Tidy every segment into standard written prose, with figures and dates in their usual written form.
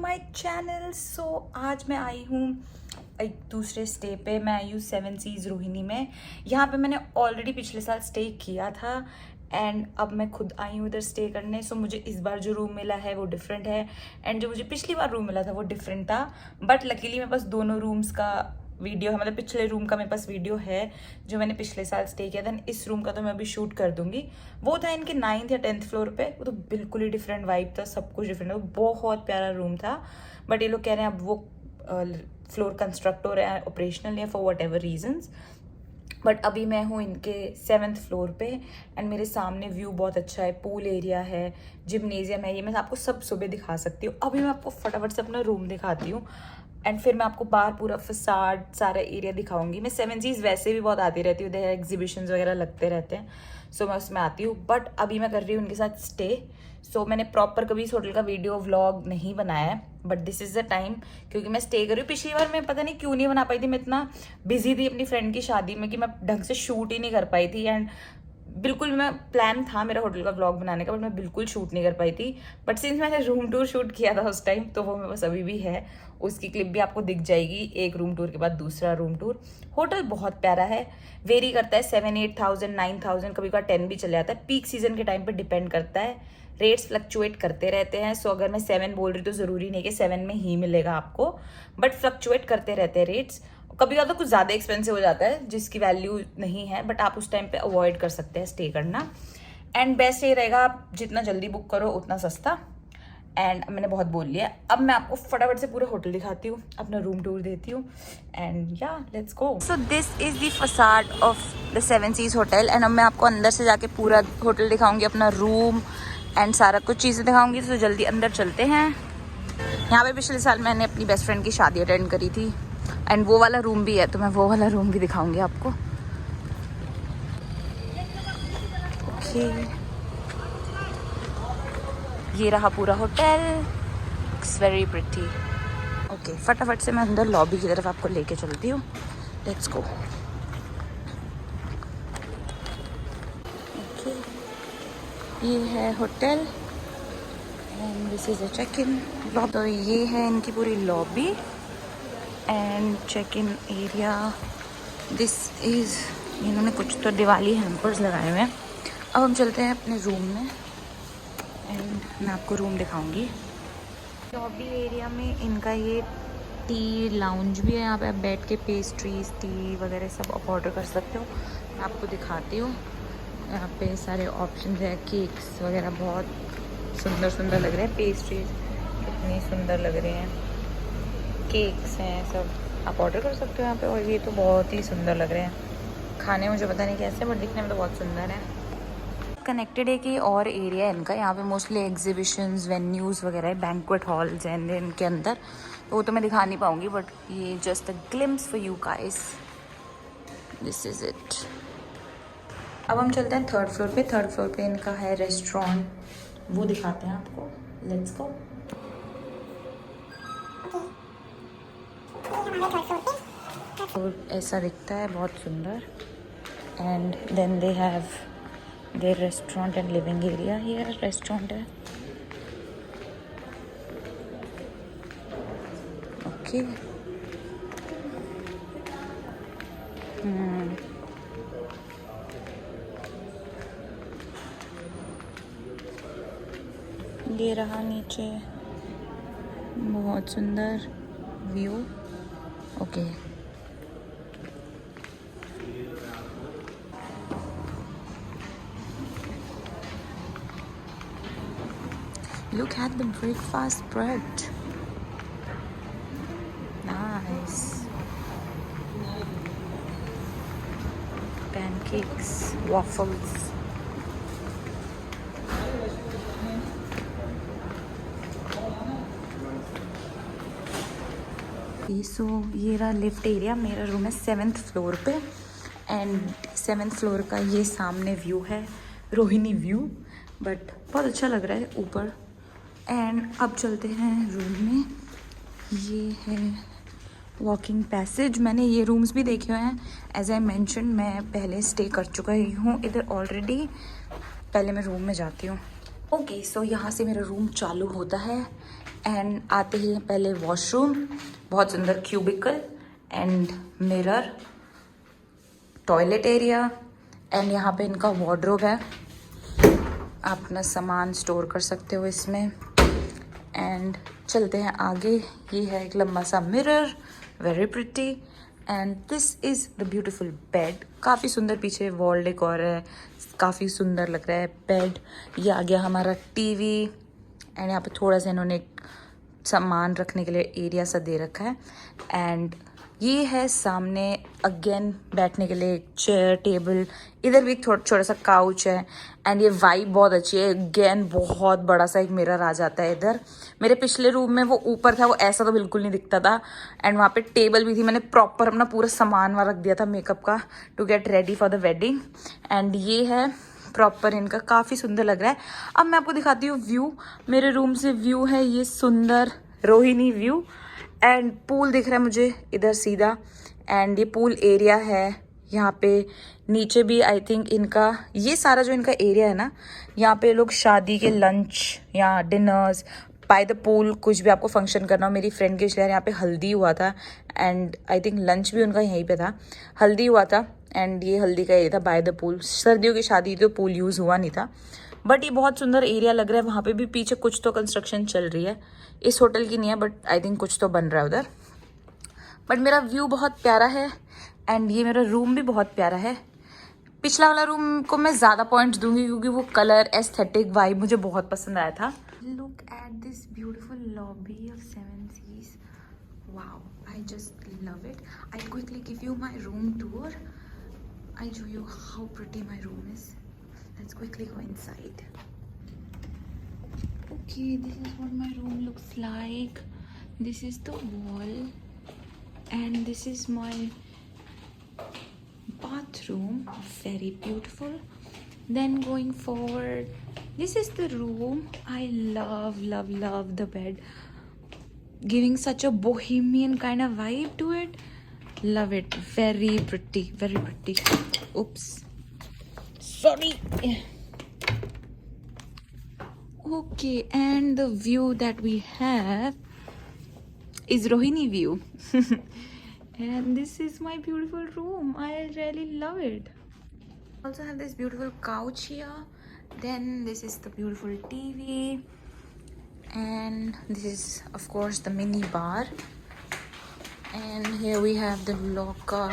My channel. सो आज मैं आई हूँ एक दूसरे स्टे पे। मैं आई हूँ 7 सीज़ रोहिणी में। यहाँ पे मैंने ऑलरेडी पिछले साल स्टे किया था एंड अब मैं खुद आई हूँ इधर स्टे करने। सो मुझे इस बार जो रूम मिला है वो डिफरेंट है एंड जो मुझे पिछली बार रूम मिला था वो डिफरेंट था। बट लकीली मेरे पास दोनों रूम्स का वीडियो है, मतलब पिछले रूम का मेरे पास वीडियो है जो मैंने पिछले साल स्टे किया था। इस रूम का तो मैं अभी शूट कर दूंगी। वो था इनके 9th या 10th फ्लोर पे। वो तो बिल्कुल ही डिफरेंट वाइब था, सब कुछ डिफरेंट था, बहुत प्यारा रूम था। बट ये लोग कह रहे हैं अब वो फ्लोर कंस्ट्रक्ट हो रहा है, ऑपरेशनल है for whatever reasons. But अभी मैं हूँ इनके 7th फ्लोर पे एंड मेरे सामने व्यू बहुत अच्छा है, पूल एरिया है, जिम्नेजियम है। ये मैं आपको सब सुबह दिखा सकती हूँ। अभी मैं आपको फटाफट से अपना रूम दिखाती हूँ एंड फिर मैं आपको बाहर पूरा फसाड सारा एरिया दिखाऊंगी। मैं 7 सीज़ वैसे भी बहुत आती रहती हूँ, उधर एग्जीबिशंस वगैरह लगते रहते हैं, सो मैं उसमें आती हूँ। बट अभी मैं कर रही हूँ उनके साथ स्टे। सो मैंने प्रॉपर कभी इस होटल का वीडियो व्लॉग नहीं बनाया है, but this is the time क्योंकि मैं स्टे कर रही हूँ। पिछली बार मैं पता नहीं क्यों नहीं बना पाई थी, मैं इतना बिजी थी अपनी फ्रेंड की शादी में कि मैं ढंग से शूट ही नहीं कर पाई थी। एंड बिल्कुल मैं प्लान था मेरा होटल का व्लॉग बनाने का, बट मैं बिल्कुल शूट नहीं कर पाई थी। बट सिंस मैंने रूम टूर शूट किया था उस टाइम, तो वो मेरे पास अभी भी है, उसकी क्लिप भी आपको दिख जाएगी। एक रूम टूर के बाद दूसरा रूम टूर। होटल बहुत प्यारा है, वेरी करता है 7-8,000 9,000, कभी कभी 10 भी चले जाता है। पीक सीजन के टाइम पर डिपेंड करता है, रेट्स फ्लक्चुएट करते रहते हैं। सो अगर मैं 7 बोल रही तो ज़रूरी नहीं कि 7 में ही मिलेगा आपको, बट फ्लक्चुएट करते रहते हैं रेट्स। कभी कभी तो कुछ ज़्यादा एक्सपेंसिव हो जाता है जिसकी वैल्यू नहीं है, बट आप उस टाइम पे अवॉइड कर सकते हैं स्टे करना। एंड बेस्ट ये रहेगा आप जितना जल्दी बुक करो उतना सस्ता। एंड मैंने बहुत बोल लिया, अब मैं आपको फटाफट से पूरा होटल दिखाती हूँ, अपना रूम टूर देती हूँ एंड या let's go. So this is the facade of the 7 seas hotel and अब मैं आपको अंदर से जाके पूरा होटल दिखाऊंगी, अपना रूम एंड सारा कुछ चीज़ें दिखाऊंगी। तो जल्दी अंदर चलते हैं। यहाँ पे पिछले साल मैंने अपनी बेस्ट फ्रेंड की शादी अटेंड करी थी एंड वो वाला रूम भी है, तो मैं वो वाला रूम भी दिखाऊंगी आपको। ओके, ये रहा पूरा hotel, it's very pretty. Okay, फटाफट से मैं अंदर लॉबी की तरफ आपको लेके चलती हूँ। Let's go. ओके, ये है hotel and this is a check in lobby. तो ये है इनकी पूरी lobby and check in area. This is, इन्होंने कुछ तो दिवाली हैम्पर्स लगाए हुए हैं। अब हम चलते हैं अपने रूम में एंड मैं आपको रूम दिखाऊंगी। लॉबी एरिया में इनका ये टी लाउंज भी है, यहाँ पे आप बैठ के पेस्ट्रीज, टी वगैरह सब आप ऑर्डर कर सकते हो। मैं आपको दिखाती हूँ, यहाँ पे सारे ऑप्शन है, केक्स वगैरह बहुत सुंदर सुंदर लग रहे हैं। पेस्ट्रीज कितनी सुंदर लग रहे हैं, केक्स हैं, सब आप ऑर्डर कर सकते हो यहाँ पे। और ये तो बहुत ही सुंदर लग रहे हैं, खाने मुझे पता नहीं कैसे, बट दिखने में तो बहुत सुंदर है। कनेक्टेड है कि और एरिया है इनका, यहाँ पे मोस्टली एग्जीबिशंस, वेन्यूज़ वगैरह है, बैंक्वेट हॉल्स हैं इनके अंदर। तो वो तो मैं दिखा नहीं पाऊँगी, बट ये just a glimpse for you guys, this is it. अब हम चलते हैं 3rd फ्लोर पे। 3rd फ्लोर पे इनका है रेस्टोरेंट, वो दिखाते हैं आपको। Let's go. और ऐसा दिखता है, बहुत सुंदर। And then they have their restaurant and living area. Here restaurant है। ओके, ये रहा नीचे, बहुत सुंदर view. Okay, look at the breakfast spread, nice, pancakes, waffles. So ये रहा लिफ्ट एरिया। मेरा रूम है 7th फ्लोर पे एंड 7th फ्लोर का ये सामने व्यू है, रोहिणी व्यू, बट बहुत अच्छा लग रहा है ऊपर। एंड अब चलते हैं रूम में। ये है वॉकिंग पैसेज। मैंने ये रूम्स भी देखे हुए हैं, एज आई मेंशन मैं पहले स्टे कर चुका ही हूँ इधर ऑलरेडी। पहले मैं रूम में जाती हूँ। ओके, सो यहाँ से मेरा रूम चालू होता है एंड आते ही पहले वॉशरूम, बहुत सुंदर cubicle and mirror, toilet area and यहाँ पे इनका वार्डरोब है, आप अपना सामान स्टोर कर सकते हो इसमें। एंड चलते हैं आगे, ये है एक लंबा सा mirror, very pretty and this is the beautiful bed. काफ़ी सुंदर पीछे वॉल डेकोर है, काफ़ी सुंदर लग रहा है बेड। ये आ गया हमारा टीवी एंड यहाँ पे थोड़ा सा इन्होंने सामान रखने के लिए एरिया सा दे रखा है। एंड ये है सामने अगेन बैठने के लिए एक चेयर टेबल, इधर भी एक छोटा सा काउच है एंड ये वाइब बहुत अच्छी है। अगेन बहुत बड़ा सा एक मिरर आ जाता है इधर। मेरे पिछले रूम में वो ऊपर था, वो ऐसा तो बिल्कुल नहीं दिखता था एंड वहाँ पे टेबल भी थी। मैंने प्रॉपर अपना पूरा सामान वहाँ रख दिया था मेकअप का to get ready for the wedding. And ये है प्रॉपर इनका, काफ़ी सुंदर लग रहा है। अब मैं आपको दिखाती हूँ व्यू। मेरे रूम से व्यू है ये सुंदर रोहिणी व्यू एंड पूल दिख रहा है मुझे इधर सीधा। एंड ये पूल एरिया है यहाँ पे। नीचे भी आई थिंक इनका ये सारा जो इनका एरिया है ना, यहाँ पे लोग शादी के लंच या डिनर्स बाय द पूल, कुछ भी आपको फंक्शन करना हो। मेरी फ्रेंड के रिश्तेदार यहाँ पे हल्दी हुआ था एंड आई थिंक लंच भी उनका यहीं पे था, हल्दी हुआ था एंड ये हल्दी का एरिया था बाय द पूल। सर्दियों की शादी तो पूल यूज़ हुआ नहीं था, बट ये बहुत सुंदर एरिया लग रहा है। वहाँ पे भी पीछे कुछ तो कंस्ट्रक्शन चल रही है, इस होटल की नहीं है बट आई थिंक कुछ तो बन रहा है उधर। बट मेरा व्यू बहुत प्यारा है एंड ये मेरा रूम भी बहुत प्यारा है। पिछला वाला रूम को मैं ज़्यादा पॉइंट्स दूंगी क्योंकि वो कलर एस्थेटिक वाइब मुझे बहुत पसंद आया था। Look at this beautiful lobby of seven seas, wow, I just love it. I quickly give you my room tour, I show you how pretty my room is. Let's quickly go inside. Okay, this is what my room looks like. This is the wall and this is my bathroom, very beautiful. Then going forward, this is the room. I love the bed, giving such a bohemian kind of vibe to it. Love it, very pretty, very pretty. Oops, sorry. Okay, and the view that we have is Rohini view. And this is my beautiful room. I really love it. Also have this beautiful couch here. Then this is the beautiful TV. And this is of course the mini bar. And here we have the locker,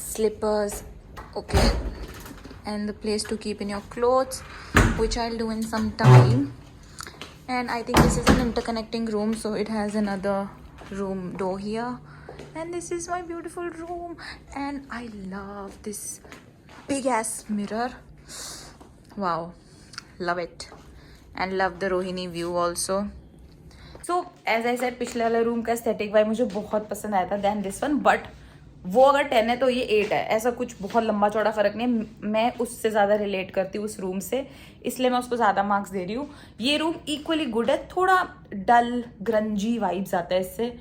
slippers. Okay. And the place to keep in your clothes, which I'll do in some time. And I think this is an interconnecting room, so it has another room door here. And this is my beautiful room and I love this big ass mirror. Wow, love it and love the Rohini view also. So as I said, पिछले वाले room का aesthetic vibe मुझे बहुत पसंद आया था than this one, but वो अगर 10 है तो ये 8 है। ऐसा कुछ बहुत लंबा चौड़ा फर्क नहीं है। मैं उससे ज़्यादा रिलेट करती हूँ उस रूम से, इसलिए मैं उसको ज़्यादा मार्क्स दे रही हूँ। ये रूम इक्वली गुड है, थोड़ा डल ग्रंजी वाइब्स आता है इससे,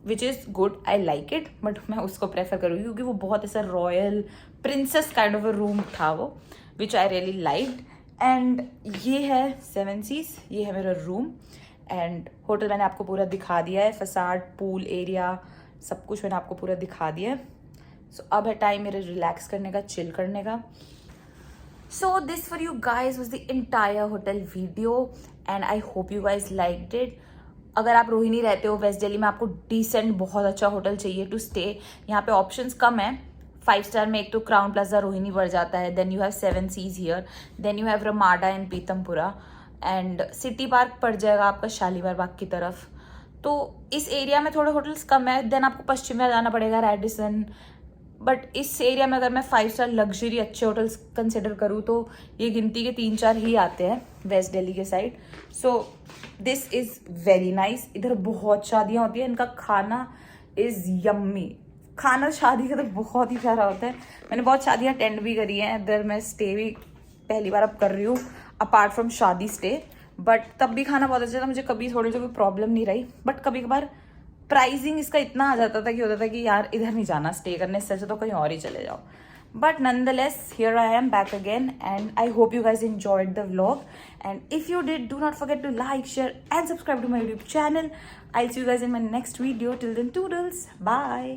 which is good, I like it, but मैं उसको प्रेफर करूँगी क्योंकि वो बहुत ऐसा royal princess kind of a room था वो, विच आई रियली लाइक्ड। एंड ये है सेवन सीज, ये है मेरा रूम एंड होटल मैंने आपको पूरा दिखा दिया है, फसाड, पूल एरिया, सब कुछ मैंने आपको पूरा दिखा दिया है। सो अब है टाइम मेरे रिलैक्स करने का, चिल करने का। So this for you guys was the entire hotel video and I hope you guys liked it. अगर आप रोहिणी रहते हो वेस्ट दिल्ली में, आपको डिसेंट बहुत अच्छा होटल चाहिए टू स्टे, यहाँ पे ऑप्शंस कम है। 5 स्टार में एक तो क्राउन प्लाजा रोहिणी पड़ जाता है, then you have seven seas here, then you have Ramada in Pitampura and city park पड़ जाएगा आपका शालीमार बाग की तरफ। तो इस एरिया में थोड़े होटल्स कम है। देन आपको पश्चिम में जाना पड़ेगा, रेडिसन। बट इस एरिया में अगर मैं 5 स्टार लग्जरी अच्छे होटल्स कंसिडर करूँ तो ये गिनती के 3-4 ही आते हैं वेस्ट दिल्ली के side. So this is very nice. इधर बहुत शादियाँ होती हैं, इनका खाना इज़ यम्मी। खाना शादी का तो बहुत ही प्यारा होता है। मैंने बहुत शादियाँ अटेंड भी करी हैं इधर, मैं स्टे भी पहली बार अब कर रही हूँ अपार्ट फ्रॉम शादी स्टे, बट तब भी खाना बहुत अच्छा था। मुझे कभी थोड़ी सी कोई प्रॉब्लम नहीं रही, बट कभी कभार प्राइसिंग इसका इतना आ जाता था कि होता था कि यार इधर नहीं जाना स्टे करने, इससे अच्छा तो कहीं और ही चले जाओ। But nonetheless, here I am back again, and I hope you guys enjoyed the vlog. And if you did, do not forget to like, share and subscribe to my YouTube channel. I'll see you guys in my next video. Till then, toodles, bye.